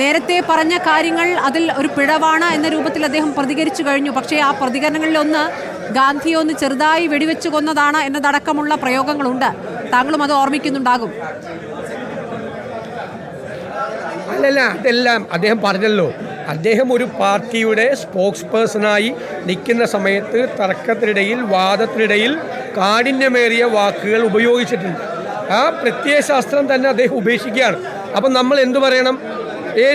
നേരത്തെ പറഞ്ഞ കാര്യങ്ങൾ അതിൽ ഒരു പിഴവാണ് എന്ന രൂപത്തിൽ അദ്ദേഹം പ്രതികരിച്ചു കഴിഞ്ഞു. പക്ഷേ ആ പ്രതികരണങ്ങളിലൊന്ന് ഗാന്ധിയെ ഒന്ന് ചെറുതായി വെടിവെച്ചു കൊന്നതാണ് എന്നതടക്കമുള്ള പ്രയോഗങ്ങളുണ്ട്. താങ്കളും അത് ഓർമ്മിക്കുന്നുണ്ടാകും. അല്ലല്ല, അതെല്ലാം അദ്ദേഹം പറഞ്ഞല്ലോ. അദ്ദേഹം ഒരു പാർട്ടിയുടെ സ്പോക്സ് പേഴ്സണായി നിൽക്കുന്ന സമയത്ത് തർക്കത്തിനിടയിൽ, വാദത്തിനിടയിൽ കാഠിന്യമേറിയ വാക്കുകൾ ഉപയോഗിച്ചിട്ടുണ്ട്. ആ പ്രത്യയശാസ്ത്രം തന്നെ അദ്ദേഹം ഉപേക്ഷിക്കുകയാണ്. അപ്പം നമ്മൾ എന്തു പറയണം?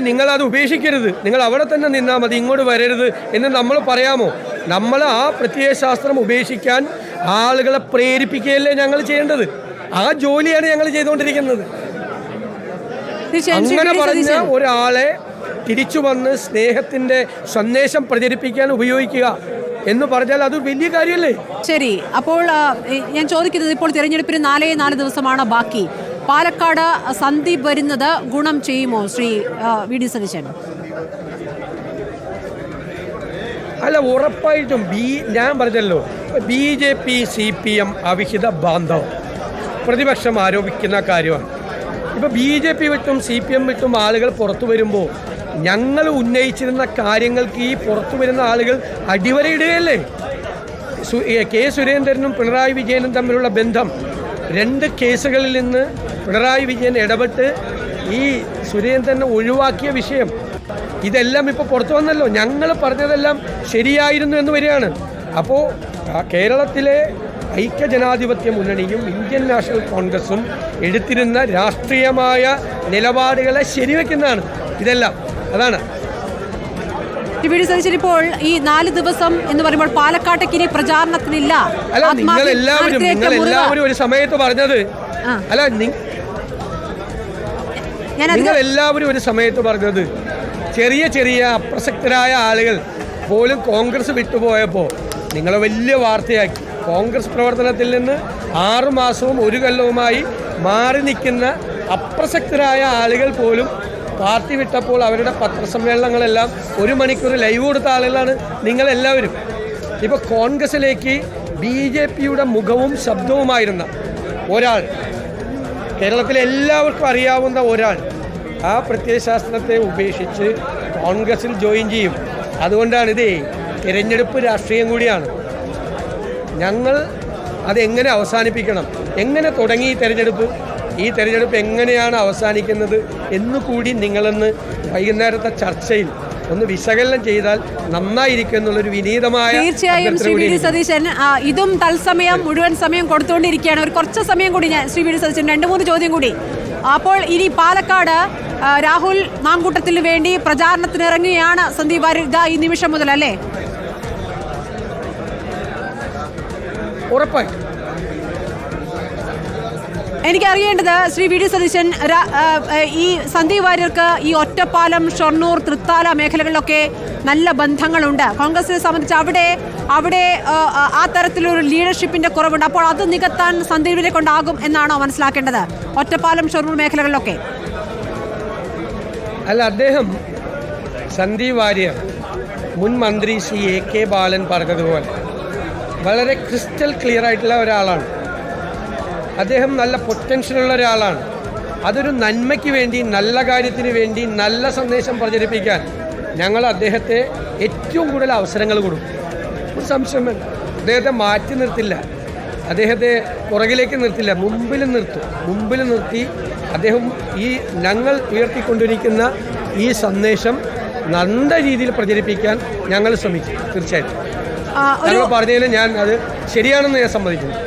നിങ്ങളത് ഉപേക്ഷിക്കരുത്, നിങ്ങൾ അവിടെ തന്നെ നിന്നാൽ മതി, ഇങ്ങോട്ട് വരരുത് എന്ന് നമ്മൾ പറയാമോ? നമ്മൾ ആ പ്രത്യയശാസ്ത്രം ഉപേക്ഷിക്കാൻ ആളുകളെ പ്രേരിപ്പിക്കുകയല്ലേ ഞങ്ങൾ ചെയ്യേണ്ടത്? ആ ജോലിയാണ് ഞങ്ങൾ ചെയ്തുകൊണ്ടിരിക്കുന്നത്. അങ്ങനെ പറഞ്ഞ ഒരാളെ തിരിച്ചു വന്ന് സ്നേഹത്തിൻ്റെ സന്ദേശം പ്രചരിപ്പിക്കാൻ ഉപയോഗിക്കുക എന്ന് പറഞ്ഞാൽ അത് വലിയ കാര്യമല്ലേ? ശരി, അപ്പോൾ ഞാൻ ചോദിക്കുന്നത്, ഇപ്പോൾ തിരഞ്ഞെടുപ്പിന് 4 ദിവസമാണ് ബാക്കി. പാലക്കാട് സന്ദീപ് വരുന്നത് ഗുണം ചെയ്യുമോ ശ്രീ വി ഡി സതീശൻ? അല്ല, ഉറപ്പായിട്ടും ഞാൻ പറഞ്ഞല്ലോ, BJP CPM അവിഹിത ബാന്ധവം പ്രതിപക്ഷം ആരോപിക്കുന്ന കാര്യമാണ്. ഇപ്പോൾ BJP വിട്ടും CPM വിട്ടും ആളുകൾ പുറത്തു വരുമ്പോൾ ഞങ്ങൾ ഉന്നയിച്ചിരുന്ന കാര്യങ്ങൾക്ക് ഈ പുറത്തു വരുന്ന ആളുകൾ അടിവരയിടുകയല്ലേ? കെ സുരേന്ദ്രനും പിണറായി വിജയനും തമ്മിലുള്ള ബന്ധം, 2 കേസുകളിൽ നിന്ന് പിണറായി വിജയൻ ഇടപെട്ട് ഈ സുരേന്ദ്രനെ ഒഴിവാക്കിയ വിഷയം, ഇതെല്ലാം ഇപ്പോൾ പുറത്തു വന്നല്ലോ. ഞങ്ങൾ പറഞ്ഞതെല്ലാം ശരിയായിരുന്നു എന്ന് വരികയാണ്. അപ്പോൾ കേരളത്തിലെ ഐക്യജനാധിപത്യ മുന്നണിയും ഇന്ത്യൻ നാഷണൽ കോൺഗ്രസും എടുത്തിരുന്ന രാഷ്ട്രീയമായ നിലപാടുകളെ ശരിവെക്കുന്നതാണ് ഇതെല്ലാം. അതാണ് ഇപ്പോൾ ഈ 4 ദിവസം എന്ന് പറയുമ്പോൾ പാലക്കാട്ടേക്ക് ഇനി പ്രചാരണത്തിനില്ല. അല്ല, നിങ്ങളെല്ലാവരും ഒരു സമയത്ത് പറഞ്ഞത്, അല്ല നിങ്ങളെല്ലാവരും ഒരു സമയത്ത് പറഞ്ഞത് ചെറിയ ചെറിയ അപ്രസക്തരായ ആളുകൾ പോലും കോൺഗ്രസ് വിട്ടുപോയപ്പോൾ നിങ്ങൾ വലിയ വാർത്തയാക്കി. കോൺഗ്രസ് പ്രവർത്തനത്തിൽ നിന്ന് 6 മാസവും 1 കൊല്ലവുമായി മാറി നിൽക്കുന്ന അപ്രസക്തരായ ആളുകൾ പോലും പാർട്ടി വിട്ടപ്പോൾ അവരുടെ പത്രസമ്മേളനങ്ങളെല്ലാം 1 മണിക്കൂർ ലൈവ് കൊടുത്ത ആളുകളാണ് നിങ്ങളെല്ലാവരും. ഇപ്പോൾ കോൺഗ്രസിലേക്ക് BJPയുടെ മുഖവും ശബ്ദവുമായിരുന്ന ഒരാൾ, കേരളത്തിലെ എല്ലാവർക്കും അറിയാവുന്ന ഒരാൾ, ആ പ്രത്യയശാസ്ത്രത്തെ ഉപേക്ഷിച്ച് കോൺഗ്രസിൽ ജോയിൻ ചെയ്യും. അതുകൊണ്ടാണിത് തിരഞ്ഞെടുപ്പ് രാഷ്ട്രീയം കൂടിയാണ്. ഞങ്ങൾ അതെങ്ങനെ അവസാനിപ്പിക്കണം, എങ്ങനെ തുടങ്ങി ഈ തെരഞ്ഞെടുപ്പ് എങ്ങനെയാണ് അവസാനിക്കുന്നത് എന്നുകൂടി നിങ്ങളൊന്ന് വൈകുന്നേരത്തെ ചർച്ചയിൽ ഒന്ന് വിശകലനം ചെയ്താൽ നന്നായിരിക്കും എന്നുള്ളൊരു വിനീതമായ. തീർച്ചയായും ശ്രീ വി ഡി സതീശൻ ഇതും തത്സമയം മുഴുവൻ സമയം കൊടുത്തുകൊണ്ടിരിക്കുകയാണ്. ഒരു കുറച്ച് സമയം കൂടി ഞാൻ ശ്രീ വി ഡി സതീശൻ 2-3 ചോദ്യം കൂടി. അപ്പോൾ ഇനി പാലക്കാട് രാഹുൽ മാങ്കൂട്ടത്തിന് വേണ്ടി പ്രചാരണത്തിനിറങ്ങുകയാണ് സന്ദീപ് വാര്യർ ഈ നിമിഷം മുതൽ, അല്ലേ? ഉറപ്പായി. എനിക്കറിയേണ്ടത് ശ്രീ വി ഡി സതീശൻ, ഈ സന്ദീപ് വാര്യർക്ക് ഈ ഒറ്റപ്പാലം, ഷൊർണൂർ, തൃത്താല മേഖലകളിലൊക്കെ നല്ല ബന്ധങ്ങളുണ്ട്. കോൺഗ്രസിനെ സംബന്ധിച്ച് അവിടെ ആ തരത്തിലൊരു ലീഡർഷിപ്പിന്റെ കുറവുണ്ട്. അപ്പോൾ അത് നികത്താൻ സന്ദീപിനെ കൊണ്ടാകും എന്നാണോ മനസ്സിലാക്കേണ്ടത്, ഒറ്റപ്പാലം, ഷൊർണൂർ മേഖലകളിലൊക്കെ? അല്ല, സന്ദീപ് വാര്യർ മുൻ മന്ത്രി ശ്രീ AK ബാലൻ പറഞ്ഞതുപോലെ വളരെ ക്രിസ്റ്റൽ ക്ലിയർ ആയിട്ടുള്ള ഒരാളാണ്. അദ്ദേഹം നല്ല പൊട്ടൻഷ്യലുള്ള ഒരാളാണ്. അതൊരു നന്മയ്ക്ക് വേണ്ടി, നല്ല കാര്യത്തിന് വേണ്ടി, നല്ല സന്ദേശം പ്രചരിപ്പിക്കാൻ ഞങ്ങൾ അദ്ദേഹത്തെ ഏറ്റവും കൂടുതൽ അവസരങ്ങൾ കൊടുക്കും. ഒരു സംശയം വേണ്ട. അദ്ദേഹത്തെ മാറ്റി നിർത്തില്ല, അദ്ദേഹത്തെ പുറകിലേക്ക് നിർത്തില്ല, മുമ്പിൽ നിർത്തി അദ്ദേഹം ഞങ്ങൾ ഉയർത്തിക്കൊണ്ടിരിക്കുന്ന ഈ സന്ദേശം നല്ല രീതിയിൽ പ്രചരിപ്പിക്കാൻ ഞങ്ങൾ ശ്രമിക്കും. തീർച്ചയായിട്ടും ഞങ്ങൾ പറഞ്ഞതിന് ഞാൻ അത് ശരിയാണെന്ന് ഞാൻ സമ്മതിക്കുന്നു.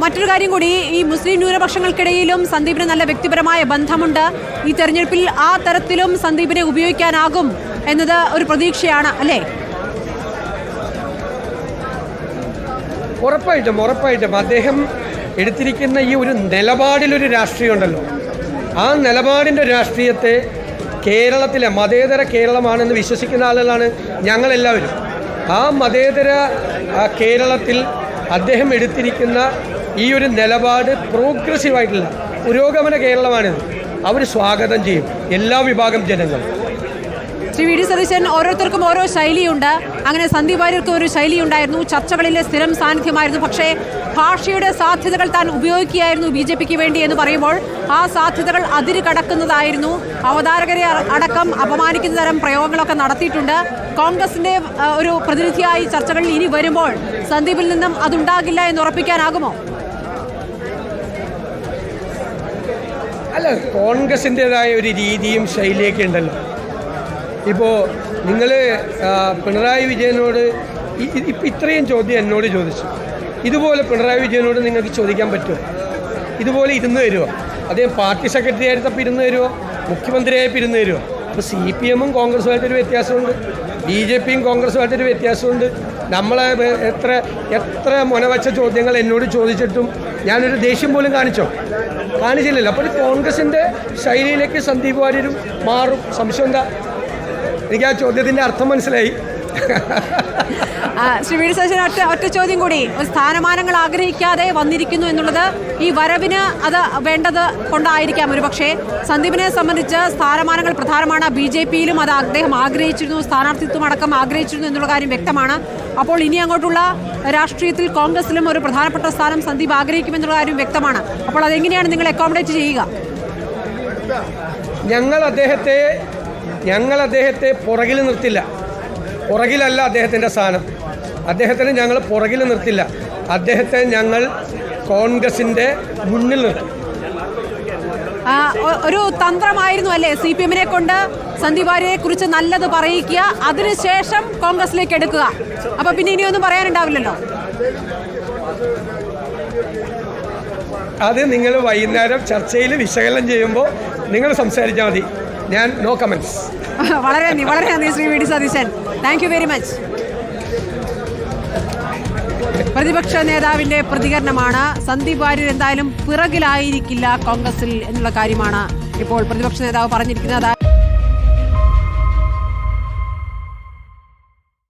മറ്റൊരു കാര്യം കൂടി, ഈ മുസ്ലിം ന്യൂനപക്ഷങ്ങൾക്കിടയിലും സന്ദീപിന് നല്ല വ്യക്തിപരമായ ബന്ധമുണ്ട്. ഈ തെരഞ്ഞെടുപ്പിൽ ആ തരത്തിലും സന്ദീപിനെ ഉപയോഗിക്കാനാകും എന്നത് ഒരു പ്രതീക്ഷയാണ്, അല്ലേ? ഉറപ്പായിട്ടും അദ്ദേഹം എടുത്തിരിക്കുന്ന ഈ ഒരു നിലപാടിലൊരു രാഷ്ട്രീയമുണ്ടല്ലോ, ആ നിലപാടിൻ്റെ രാഷ്ട്രീയത്തെ കേരളത്തിലെ മതേതര കേരളമാണെന്ന് വിശ്വസിക്കുന്ന ആളുകളാണ് ഞങ്ങളെല്ലാവരും. ആ മതേതര കേരളത്തിൽ അദ്ദേഹം എടുത്തിരിക്കുന്ന ഈ ഒരു നിലപാട് പ്രോഗ്രസീവായിട്ടുള്ള പുരോഗമന കേരളമാണിത്. അവർ സ്വാഗതം ചെയ്യും, എല്ലാ വിഭാഗം ജനങ്ങളും. ശ്രീ വി ഡി സതീശൻ, ഓരോരുത്തർക്കും ഓരോ ശൈലിയുണ്ട്. അങ്ങനെ സന്ദീപ് വാര്യർക്ക് ഒരു ശൈലി ഉണ്ടായിരുന്നു, ചർച്ചകളിലെ സ്ഥിരം സാന്നിധ്യമായിരുന്നു. പക്ഷേ ഭാഷയുടെ സാധ്യതകൾ താൻ ഉപയോഗിക്കുകയായിരുന്നു BJPക്ക് വേണ്ടി എന്ന് പറയുമ്പോൾ ആ സാധ്യതകൾ അതിര് കടക്കുന്നതായിരുന്നു. അവതാരകരെ അടക്കം അപമാനിക്കുന്ന തരം പ്രയോഗങ്ങളൊക്കെ നടത്തിയിട്ടുണ്ട്. കോൺഗ്രസിന്റെ ഒരു പ്രതിനിധിയായി ചർച്ചകളിൽ ഇനി വരുമ്പോൾ സന്ദീപിൽ നിന്നും അതുണ്ടാകില്ല എന്ന് ഉറപ്പിക്കാനാകുമോ? അല്ല, കോൺഗ്രസിൻ്റെതായ ഒരു രീതിയും ശൈലിയൊക്കെ ഉണ്ടല്ലോ. ഇപ്പോൾ നിങ്ങൾ പിണറായി വിജയനോട് ഇപ്പം ഇത്രയും ചോദ്യം എന്നോട് ചോദിച്ചു. ഇതുപോലെ പിണറായി വിജയനോട് നിങ്ങൾക്ക് ചോദിക്കാൻ പറ്റുമോ? ഇതുപോലെ ഇരുന്ന് തരുമോ? അദ്ദേഹം പാർട്ടി സെക്രട്ടറി ആയിരുന്നപ്പോൾ ഇരുന്ന് തരുമോ? മുഖ്യമന്ത്രിയായപ്പോൾ ഇരുന്ന് തരുമോ? അപ്പോൾ CPM-ഉം കോൺഗ്രസുമായിട്ടൊരു വ്യത്യാസമുണ്ട്, BJP-യും കോൺഗ്രസുമായിട്ടൊരു വ്യത്യാസമുണ്ട്. നമ്മളെ എത്ര മുനവച്ച ചോദ്യങ്ങൾ എന്നോട് ചോദിച്ചിട്ടും ഞാനൊരു ദേഷ്യം പോലും കാണിച്ചില്ലല്ലോ. അപ്പോൾ കോൺഗ്രസിൻ്റെ ശൈലിയിലേക്ക് സന്ദീപ് വാര്യരും മാറും. സംശയം എന്താ? എനിക്ക് ആ ചോദ്യത്തിൻ്റെ അർത്ഥം മനസ്സിലായി. ശ്രീ വി ഡി സതീശൻ, ഒറ്റ ചോദ്യം കൂടി. സ്ഥാനമാനങ്ങൾ ആഗ്രഹിക്കാതെ വന്നിരിക്കുന്നു എന്നുള്ളത് ഈ വരവിന് അത് വേണ്ടത് കൊണ്ടായിരിക്കാം ഒരു പക്ഷേ. സന്ദീപിനെ സംബന്ധിച്ച് സ്ഥാനമാനങ്ങൾ പ്രധാനമാണ്. BJP-യിലും അത് അദ്ദേഹം ആഗ്രഹിച്ചിരുന്നു, സ്ഥാനാർത്ഥിത്വം അടക്കം ആഗ്രഹിച്ചിരുന്നു എന്നുള്ള കാര്യം വ്യക്തമാണ്. അപ്പോൾ ഇനി അങ്ങോട്ടുള്ള രാഷ്ട്രീയത്തിൽ കോൺഗ്രസിലും ഒരു പ്രധാനപ്പെട്ട സ്ഥാനം സന്ദീപ് ആഗ്രഹിക്കുമെന്നുള്ള കാര്യം വ്യക്തമാണ്. അപ്പോൾ അതെങ്ങനെയാണ് നിങ്ങൾ അക്കോമഡേറ്റ് ചെയ്യുക? ഞങ്ങൾ അദ്ദേഹത്തെ പുറകിൽ നിർത്തില്ല. പുറകിലല്ല അദ്ദേഹത്തിൻ്റെ സ്ഥാനം. അദ്ദേഹത്തിന് ഞങ്ങൾ പുറകിൽ നിർത്തില്ല. അദ്ദേഹത്തെ ഞങ്ങൾ കോൺഗ്രസിൻ്റെ മുന്നിൽ നിർത്തും. ഒരു തന്ത്രമായിരുന്നു അല്ലേ CPM-നെ കൊണ്ട് സന്ദീപ് വാര്യരെ കുറിച്ച് നല്ലത് പറയിക്കുക, അതിനുശേഷം കോൺഗ്രസിലേക്ക് എടുക്കുക? അപ്പൊ പിന്നെ ഇനിയൊന്നും പറയാനുണ്ടാവില്ലല്ലോ. അത് നിങ്ങൾ വൈകുന്നേരം ചർച്ചയിൽ വിശകലനം ചെയ്യുമ്പോൾ നിങ്ങൾ സംസാരിച്ചാൽ മതി. ഞാൻ നോ കമൻസ്. വളരെ നന്ദി Shri V D Satheesan. Thank you very much. പ്രതിപക്ഷ നേതാവിന്റെ പ്രതികരണമാണ്. സന്ദീപ് വാര്യർ എന്തായാലും പിറകിലായിരിക്കില്ല കോൺഗ്രസിൽ എന്നുള്ള കാര്യമാണ് ഇപ്പോൾ പ്രതിപക്ഷ നേതാവ് പറഞ്ഞിരിക്കുന്നത്.